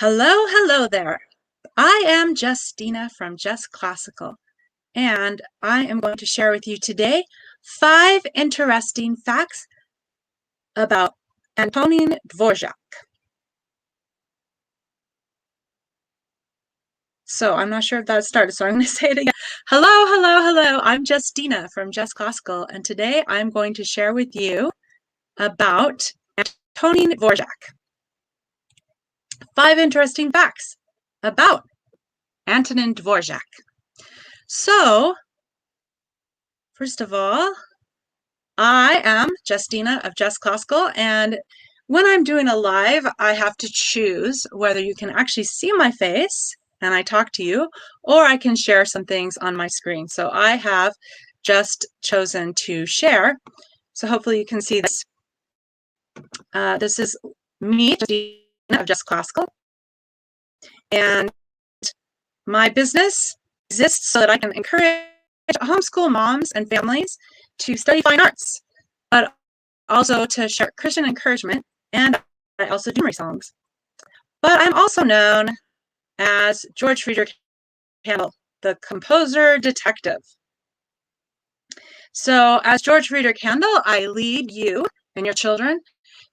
Hello there. I am Justina from Jus Classical, and I am going to share with you today 5 interesting facts about Antonin Dvořák. So I'm not sure if that started, so I'm going to say it again. Hello. I'm Justina from Jus Classical, and today I'm going to share with you about Antonin Dvořák. 5 interesting facts about Antonin Dvořák. So, first of all, I am Justina of Jus Classical, and when I'm doing a live, I have to choose whether you can actually see my face and I talk to you, or I can share some things on my screen. So I have just chosen to share. So hopefully you can see this. This is me, Justina of Jus Classical, and my business exists so that I can encourage homeschool moms and families to study fine arts, but also to share Christian encouragement, and I also do memory songs. But I'm also known as George Frideric Handel, the composer detective. So as George Frideric Handel, I lead you and your children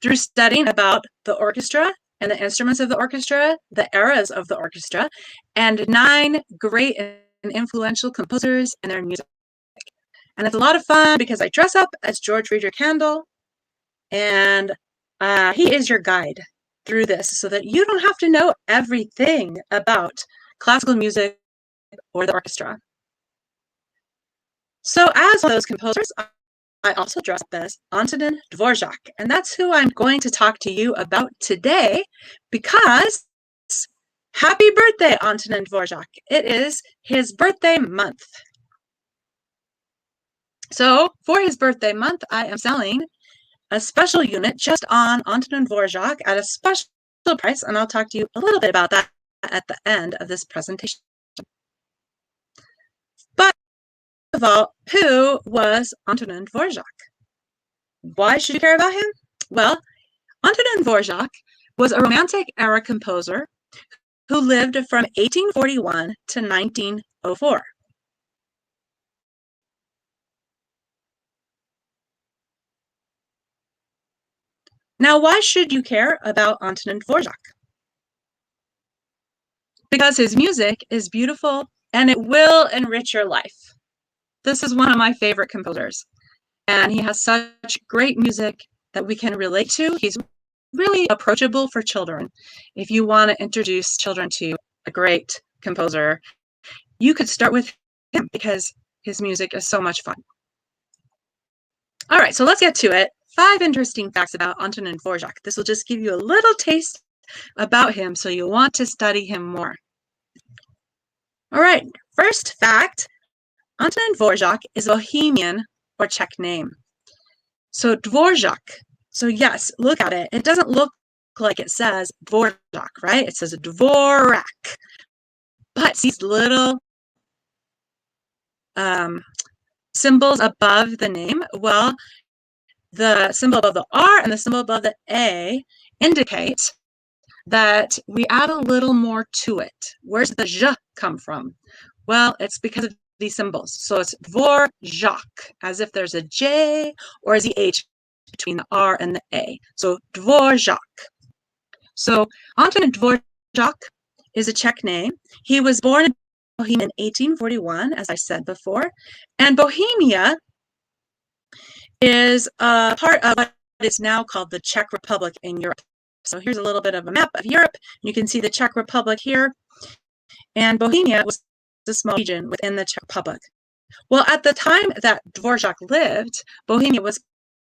through studying about the orchestra and the instruments of the orchestra, the eras of the orchestra, and 9 great and influential composers and their music. And it's a lot of fun because I dress up as George Frideric Handel, and he is your guide through this so that you don't have to know everything about classical music or the orchestra. So as one of those composers, I also dress up as Antonin Dvořák, and that's who I'm going to talk to you about today because happy birthday, Antonin Dvořák. It is his birthday month. So for his birthday month, I am selling a special unit just on Antonin Dvořák at a special price, and I'll talk to you a little bit about that at the end of this presentation. But first of all, who was Antonin Dvořák? Why should you care about him? Well, Antonin Dvořák was a Romantic era composer who lived from 1841 to 1904. Now, why should you care about Antonin Dvořák? Because his music is beautiful and it will enrich your life. This is one of my favorite composers, and he has such great music that we can relate to. He's really approachable for children. If you want to introduce children to a great composer, you could start with him because his music is so much fun. All right, so let's get to it. 5 interesting facts about Antonin Dvořák. This will just give you a little taste about him so you'll want to study him more. All right, first fact, Antonin Dvořák is a Bohemian or Czech name. So Dvořák, so yes, look at it. It doesn't look like it says Dvořák, right? It says Dvořák. But these little symbols above the name, well, the symbol above the R and the symbol above the A indicate that we add a little more to it. Where's the J come from? Well, it's because of these symbols. So it's Dvořák, as if there's a J or a ZH between the R and the A. So Dvořák. So Antonin Dvořák is a Czech name. He was born in Bohemia in 1841, as I said before, and Bohemia is a part of what is now called the Czech Republic in Europe. So here's a little bit of a map of Europe. You can see the Czech Republic here, and Bohemia was a small region within the Czech Republic. Well, at the time that Dvořák lived, Bohemia was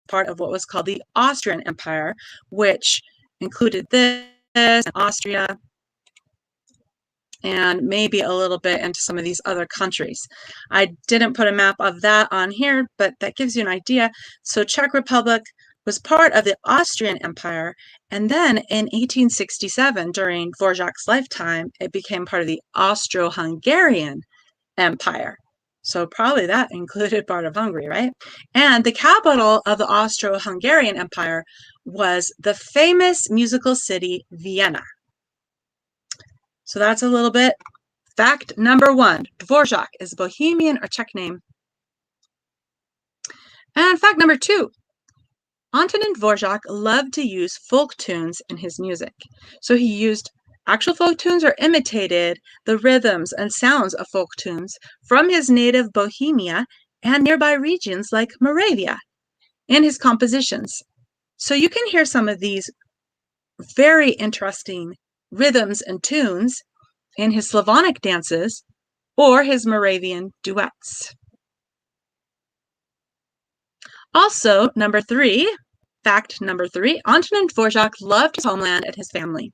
part of what was called the Austrian Empire, which included this and Austria, and maybe a little bit into some of these other countries. I didn't put a map of that on here, but that gives you an idea. So Czech Republic was part of the Austrian Empire, and then in 1867, during Dvořák's lifetime, it became part of the Austro-Hungarian Empire. So probably that included part of Hungary, right? And the capital of the Austro-Hungarian Empire was the famous musical city, Vienna. So that's a little bit. Fact number 1, Dvořák is a Bohemian or Czech name. And fact number 2, Antonin Dvořák loved to use folk tunes in his music. So he used actual folk tunes or imitated the rhythms and sounds of folk tunes from his native Bohemia and nearby regions like Moravia in his compositions. So you can hear some of these very interesting rhythms and tunes in his Slavonic dances or his Moravian duets. Also, fact number 3, Antonin Dvořák loved his homeland and his family.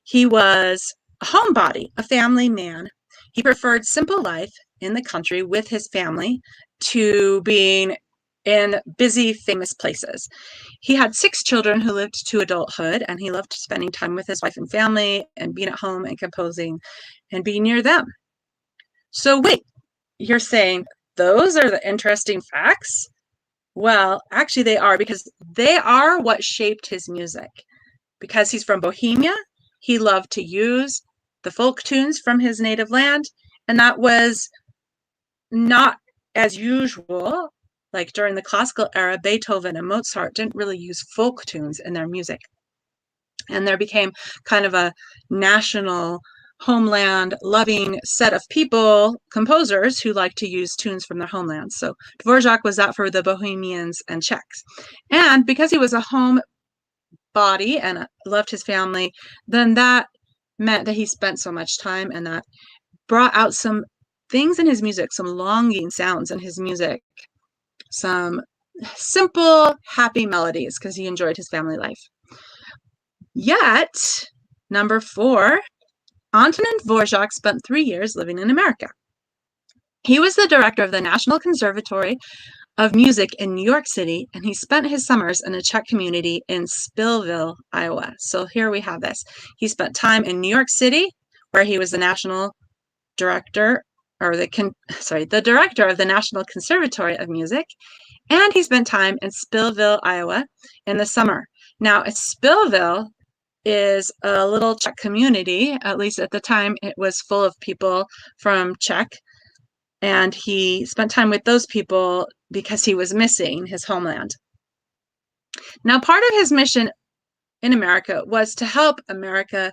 He was a homebody, a family man. He preferred simple life in the country with his family to being in busy, famous places. He had 6 children who lived to adulthood, and he loved spending time with his wife and family and being at home and composing and being near them. So wait, you're saying those are the interesting facts? Well, actually they are, because they are what shaped his music. Because he's from Bohemia, he loved to use the folk tunes from his native land, and that was not as usual. Like during the classical era, Beethoven and Mozart didn't really use folk tunes in their music. And there became kind of a national, homeland-loving set of people, composers, who like to use tunes from their homelands. So Dvořák was that for the Bohemians and Czechs. And because he was a homebody and loved his family, then that meant that he spent so much time, and that brought out some things in his music, some longing sounds in his music, some simple, happy melodies, because he enjoyed his family life. Yet, number 4, Antonin Dvořák spent 3 years living in America. He was the director of the National Conservatory of Music in New York City, and he spent his summers in a Czech community in Spillville, Iowa. So here we have this. He spent time in New York City, where he was the national director, or the director of the National Conservatory of Music, and he spent time in Spillville, Iowa in the summer. Now, Spillville is a little Czech community, at least at the time it was full of people from Czech, and he spent time with those people because he was missing his homeland. Now, part of his mission in America was to help America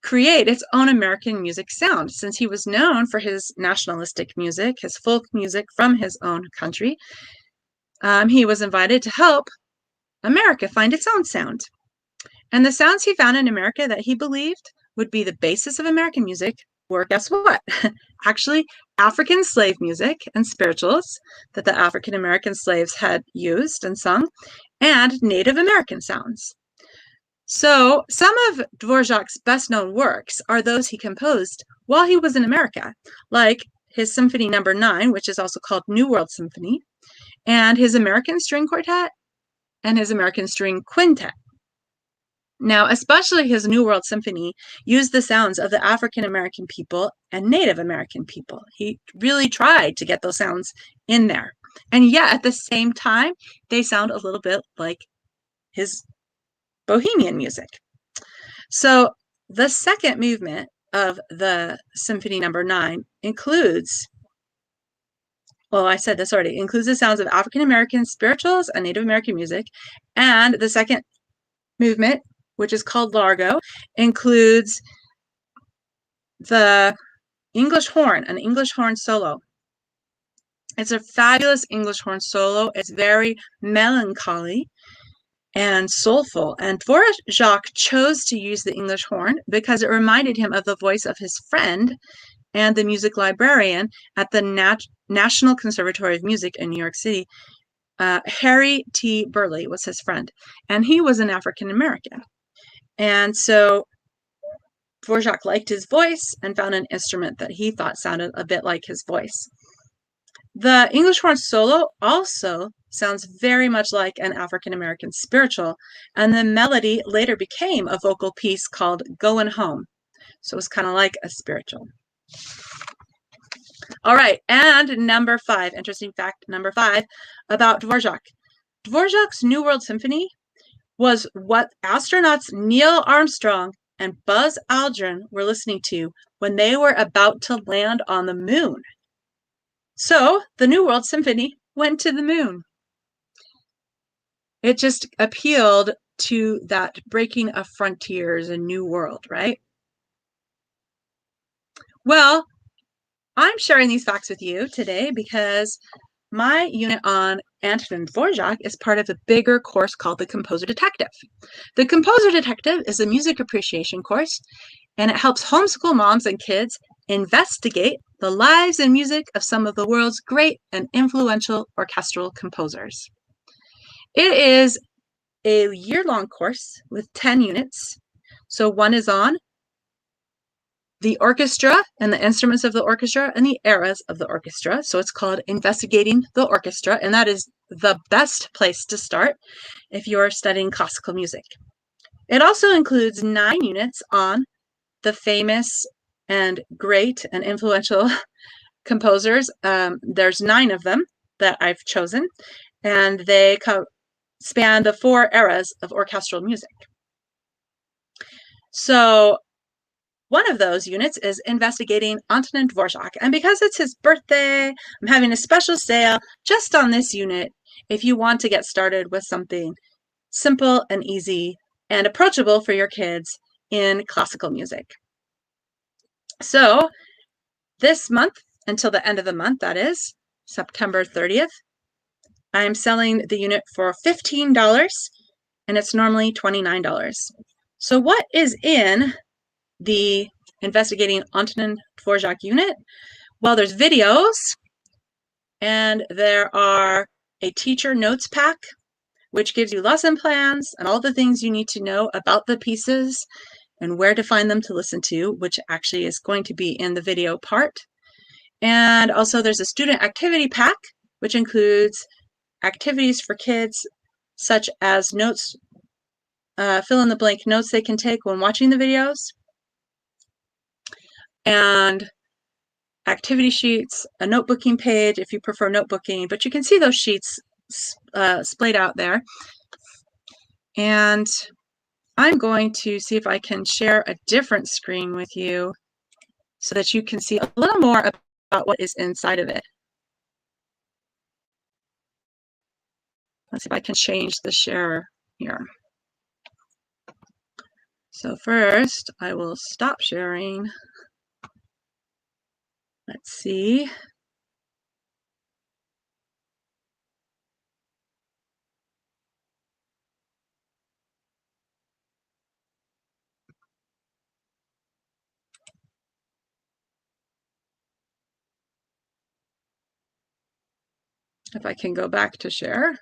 create its own American music sound, since he was known for his nationalistic music, his folk music from his own country. He was invited to help America find its own sound. And the sounds he found in America that he believed would be the basis of American music were, guess what? Actually, African slave music and spirituals that the African American slaves had used and sung, and Native American sounds. So some of Dvořák's best-known works are those he composed while he was in America, like his Symphony No. 9, which is also called New World Symphony, and his American String Quartet and his American String Quintet. Now, especially his New World Symphony used the sounds of the African American people and Native American people. He really tried to get those sounds in there. And yet, at the same time, they sound a little bit like his Bohemian music. So the second movement of the Symphony No. 9 includes, well, I said this already, includes the sounds of African American spirituals and Native American music. And the second movement, which is called Largo, includes the English horn, an English horn solo. It's a fabulous English horn solo. It's very melancholy and soulful. And Dvořák chose to use the English horn because it reminded him of the voice of his friend and the music librarian at the National Conservatory of Music in New York City. Harry T. Burleigh was his friend, and he was an African American. And so Dvořák liked his voice and found an instrument that he thought sounded a bit like his voice. The English horn solo also sounds very much like an African American spiritual, and the melody later became a vocal piece called Goin' Home. So it was kind of like a spiritual. All right, and number 5, interesting fact number 5 about Dvořák. Dvořák's New World Symphony was what astronauts Neil Armstrong and Buzz Aldrin were listening to when they were about to land on the moon. So the New World Symphony went to the moon. It just appealed to that breaking of frontiers and new world, right? Well, I'm sharing these facts with you today because my unit on Antonin Dvořák is part of a bigger course called The Composer Detective. The Composer Detective is a music appreciation course, and it helps homeschool moms and kids investigate the lives and music of some of the world's great and influential orchestral composers. It is a year-long course with 10 units. So one is on the orchestra and the instruments of the orchestra and the eras of the orchestra. So it's called Investigating the Orchestra, and that is the best place to start if you're studying classical music. It also includes 9 units on the famous and great and influential composers. There's 9 of them that I've chosen, and they span the 4 eras of orchestral music. So one of those units is investigating Antonin Dvořák, and because it's his birthday, I'm having a special sale just on this unit if you want to get started with something simple and easy and approachable for your kids in classical music. So this month, until the end of the month, that is September 30th, I'm selling the unit for $15, and it's normally $29. So what is in the Investigating Antonin Dvořák unit? Well, there's videos, and there are a teacher notes pack, which gives you lesson plans and all the things you need to know about the pieces and where to find them to listen to, which actually is going to be in the video part. And also there's a student activity pack, which includes activities for kids, such as notes, fill in the blank notes they can take when watching the videos, and activity sheets, a notebooking page if you prefer notebooking, but you can see those sheets splayed out there. And I'm going to see if I can share a different screen with you so that you can see a little more about what is inside of it. Let's see if I can change the share here. So first, I will stop sharing. Let's see. If I can go back to share.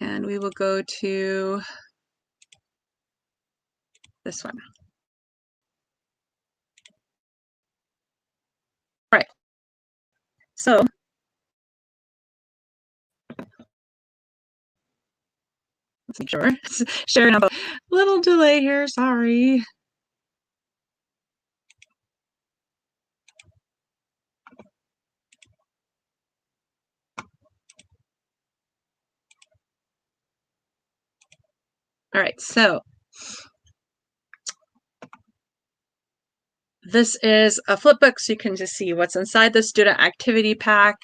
And we will go to this one. All right. So let's make sure. Sharing a little delay here, sorry. All right, so this is a flip book, so you can just see what's inside the student activity pack.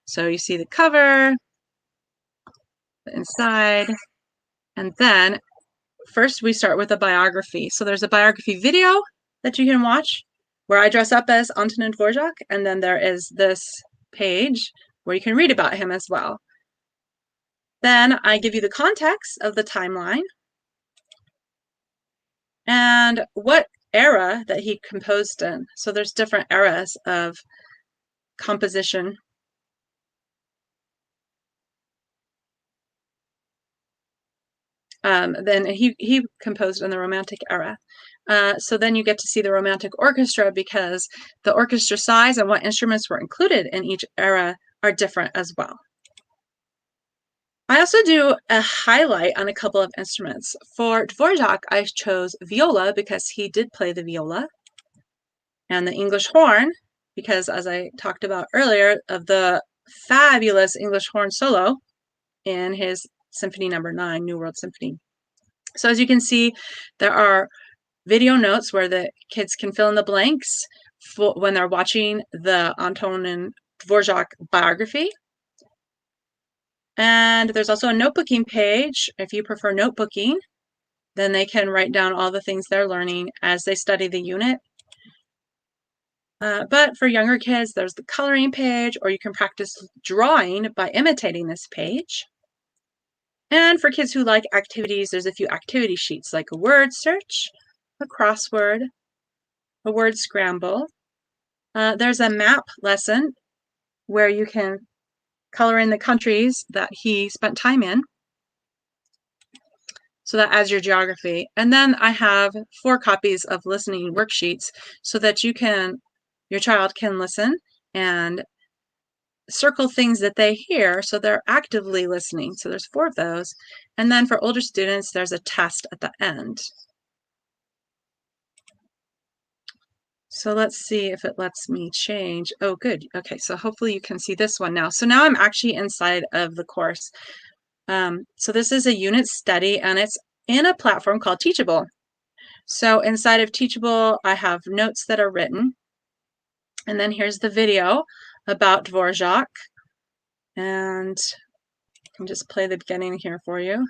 So you see the cover, the inside, and then first we start with a biography. So there's a biography video that you can watch where I dress up as Antonin Dvořák, and then there is this page where you can read about him as well. Then I give you the context of the timeline and what era that he composed in. So there's different eras of composition. Then he composed in the Romantic era. So then you get to see the Romantic orchestra because the orchestra size and what instruments were included in each era are different as well. I also do a highlight on a couple of instruments. For Dvořák, I chose viola because he did play the viola, and the English horn because, as I talked about earlier, of the fabulous English horn solo in his Symphony No. 9, New World Symphony. So as you can see, there are video notes where the kids can fill in the blanks when they're watching the Antonin Dvořák biography. And there's also a notebooking page. If you prefer notebooking, then they can write down all the things they're learning as they study the unit. But for younger kids, there's the coloring page, or you can practice drawing by imitating this page. And for kids who like activities, there's a few activity sheets like a word search, a crossword, a word scramble. There's a map lesson where you can color in the countries that he spent time in. So that adds your geography. And then I have 4 copies of listening worksheets so that your child can listen and circle things that they hear so they're actively listening. So there's 4 of those. And then for older students, there's a test at the end. So let's see if it lets me change. Oh, good. Okay, so hopefully you can see this one now. So now I'm actually inside of the course. So this is a unit study, and it's in a platform called Teachable. So inside of Teachable, I have notes that are written. And then here's the video about Dvořák. And I can just play the beginning here for you.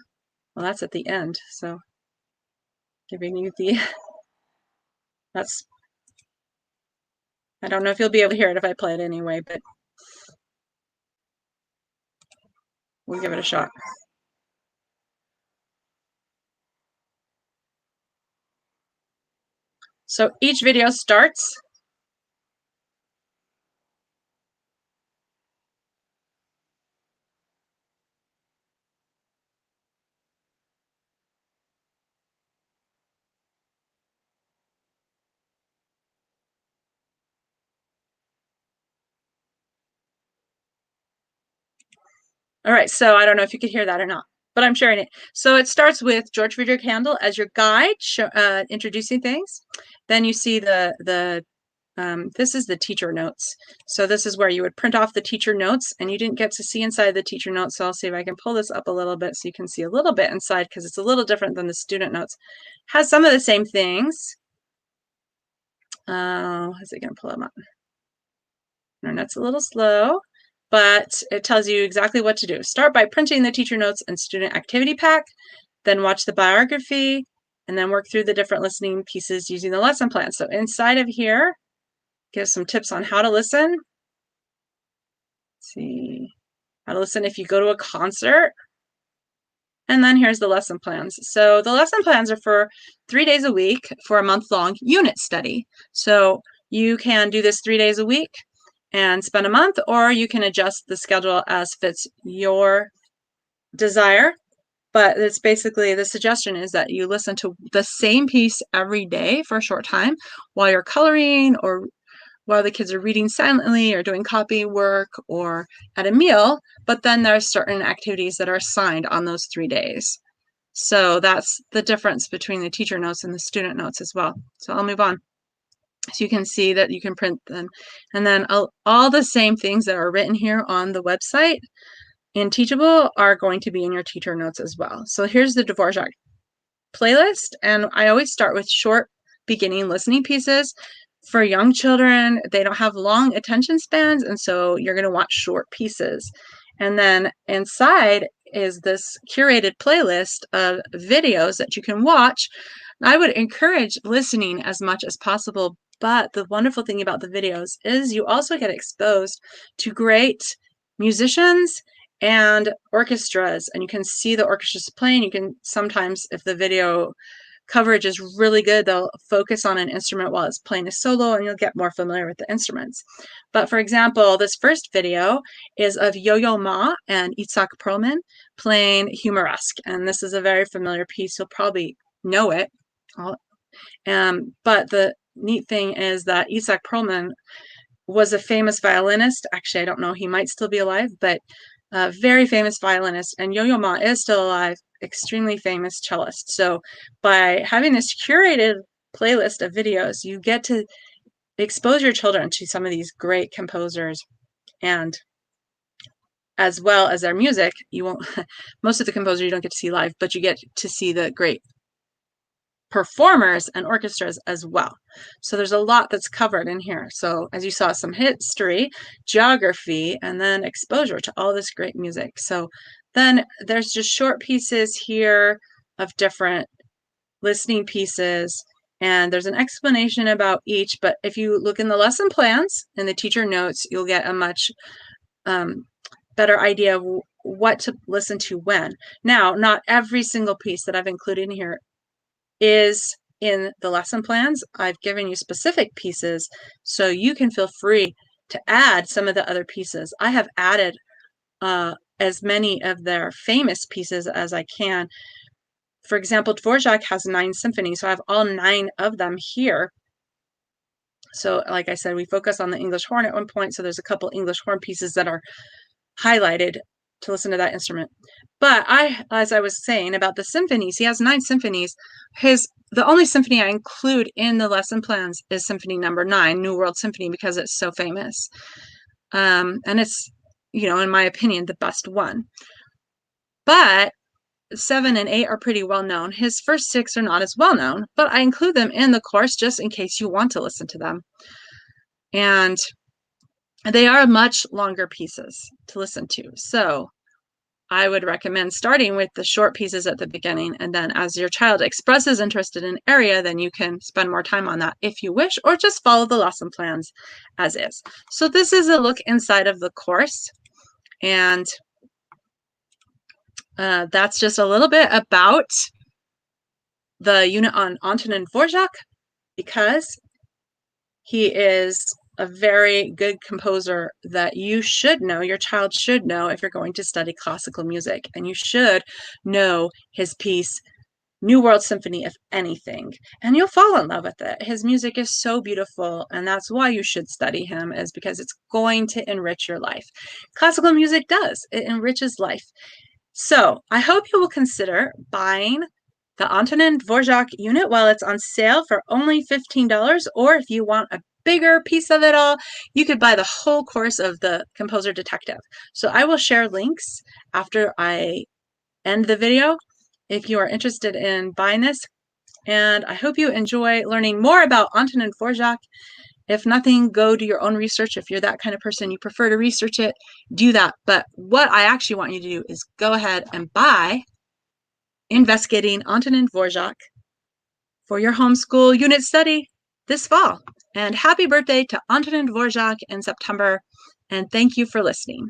Well, that's at the end, so giving you I don't know if you'll be able to hear it if I play it anyway, but we'll give it a shot. So each video starts All right, so I don't know if you could hear that or not, but I'm sharing it. So it starts with George Frideric Handel as your guide, introducing things. Then you see this is the teacher notes. So this is where you would print off the teacher notes, and you didn't get to see inside the teacher notes. So I'll see if I can pull this up a little bit so you can see a little bit inside, because it's a little different than the student notes. Has some of the same things. Is it going to pull them up? And that's a little slow, but it tells you exactly what to do. Start by printing the teacher notes and student activity pack, then watch the biography, and then work through the different listening pieces using the lesson plan. So inside of here, gives some tips on how to listen. Let's see, how to listen if you go to a concert. And then here's the lesson plans. So the lesson plans are for 3 days a week for a month-long unit study. So you can do this 3 days a week and spend a month, or you can adjust the schedule as fits your desire. But it's basically, the suggestion is that you listen to the same piece every day for a short time while you're coloring, or while the kids are reading silently, or doing copy work, or at a meal. But then there's certain activities that are assigned on those 3 days. So that's the difference between the teacher notes and the student notes as well. So I'll move on. So you can see that you can print them. And then all the same things that are written here on the website in Teachable are going to be in your teacher notes as well. So here's the Dvořák playlist. And I always start with short beginning listening pieces. For young children, they don't have long attention spans, and so you're going to watch short pieces. And then inside is this curated playlist of videos that you can watch. I would encourage listening as much as possible, but the wonderful thing about the videos is you also get exposed to great musicians and orchestras, and you can see the orchestras playing. You can sometimes, if the video coverage is really good, they'll focus on an instrument while it's playing a solo, and you'll get more familiar with the instruments. But for example, this first video is of Yo-Yo Ma and Itzhak Perlman playing Humoresque, and this is a very familiar piece. You'll probably know it. But the neat thing is that Itzhak Perlman was a famous violinist. Actually, I don't know, he might still be alive, but a very famous violinist, and Yo-Yo Ma is still alive, extremely famous cellist. So by having this curated playlist of videos, you get to expose your children to some of these great composers, and as well as their music. You won't most of the composers you don't get to see live, but you get to see the great performers and orchestras as well. So there's a lot that's covered in here. So as you saw, some history, geography, and then exposure to all this great music. So then there's just short pieces here of different listening pieces, and there's an explanation about each. But if you look in the lesson plans and the teacher notes, you'll get a much better idea of what to listen to when. Now, not every single piece that I've included in here is in the lesson plans. I've given you specific pieces, so you can feel free to add some of the other pieces. I have added as many of their famous pieces as I can. For example, Dvořák has 9 symphonies, so I have all 9 of them here. So like I said, we focus on the English horn at one point, so there's a couple English horn pieces that are highlighted to listen to that instrument. But as I was saying about the symphonies, he has 9 symphonies. The only symphony I include in the lesson plans is Symphony Number 9, New World Symphony, because it's so famous. And it's, in my opinion, the best one. But 7 and 8 are pretty well known. His first 6 are not as well known, but I include them in the course just in case you want to listen to them. And they are much longer pieces to listen to. So I would recommend starting with the short pieces at the beginning, and then as your child expresses interest in an area, then you can spend more time on that if you wish, or just follow the lesson plans as is. So this is a look inside of the course, and that's just a little bit about the unit on Antonin Dvořák, because he is a very good composer that you should know, your child should know if you're going to study classical music, and you should know his piece, New World Symphony, if anything, and you'll fall in love with it. His music is so beautiful, and that's why you should study him, is because it's going to enrich your life. Classical music does. It enriches life. So I hope you will consider buying the Antonin Dvořák unit while it's on sale for only $15, or if you want a bigger piece of it all, you could buy the whole course of the Composer Detective. So I will share links after I end the video if you are interested in buying this. And I hope you enjoy learning more about Antonin Dvořák. If nothing, go do your own research. If you're that kind of person, you prefer to research it, do that. But what I actually want you to do is go ahead and buy Investigating Antonin Dvořák for your homeschool unit study this fall. And happy birthday to Antonin Dvořák in September. And thank you for listening.